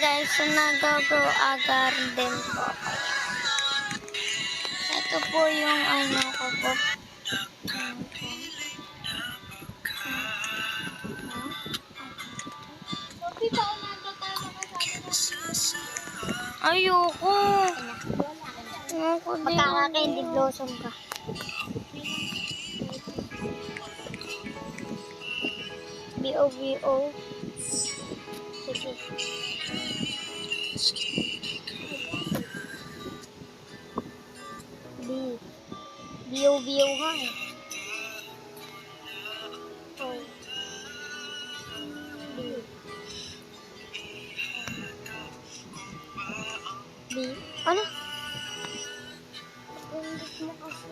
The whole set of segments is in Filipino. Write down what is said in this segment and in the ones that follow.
guys, so nag-grow a garden po ako. Ito po yung ano ko po. Sophie, paunado tayo makasama. Ayoko. Ayoko din. Magkaka-candy blossom ka. B-O-B-O. Sige. B-O-B-O ka eh. Oh. B. Ano? English mo kasi.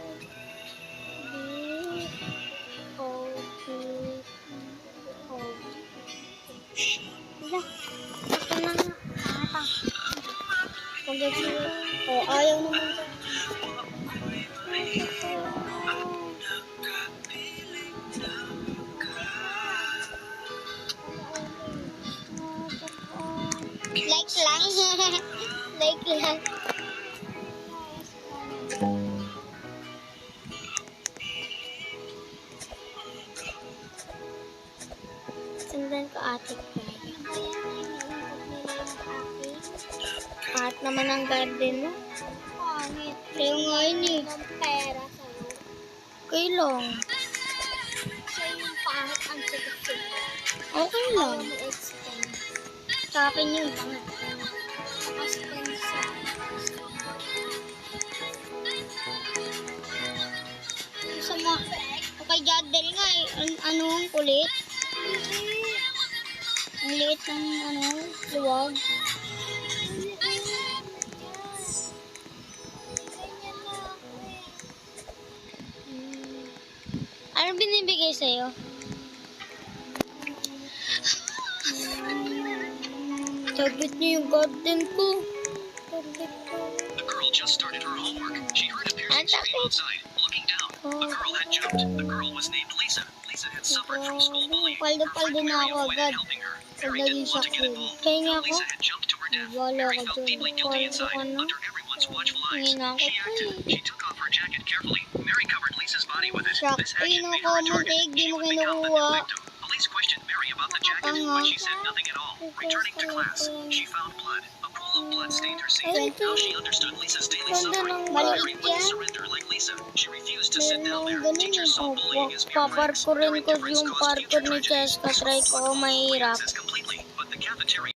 B. O. B. O. Wala. Basta na nga. Ata. Pagkat siya. Oh, ayaw naman siya. Like lang. Like lang. Sundan ko ate ko. At naman ang garden mo. Pangit. Kayo nga yun eh. Ang pera sa'yo. Kailong. Siya yung pangit ang sikip-sikip. Okay lang. Ayaw mo extend. Sa akin yun. Pangat. Extend sa... Sa mga... Okay, Jadel nga eh. Ano ang kulit? Ang liit ng ano, luwag. Ano binibigay sa'yo? Sabit niyo yung garden ko. The girl just started her homework. She heard a piercing Ang scream sakit. outside. Looking down, the girl had jumped. The girl was named Lisa. Lisa had suffered from school bullying. Her Paldo-paldo friend na Mary ako avoided agad. helping her. Mary Pagdating didn't sa want to get school. involved. Pahinga Now ako. Lisa had jumped to her death. Wala Mary ka felt dun. deeply guilty inside. Ano? Under everyone's watchful eyes, Hingin ako. she acted. She took off her jacket carefully. Mary covered Lisa's body with it. Shock. This action Ayun made ako, her a target. muntik. Di She mo would become the new kinukuha. victim. Police questioned Mary about the jacket, Tanga. but she said nothing at all. Returning to class, she found blood. A pool of blood stained her seat. Ay, Now she understood Lisa's daily Ganda suffering. ng But maliit Mary wouldn't yan. surrender like Lisa. She refused to sit Meron down there. akong ganun Teachers eh. saw bullying as mere pranks. Paparkurin Their ko indifference yung caused parkour future ni tragedies. Cheska. Try ko, Schools mahirap. completely, but the cafeteria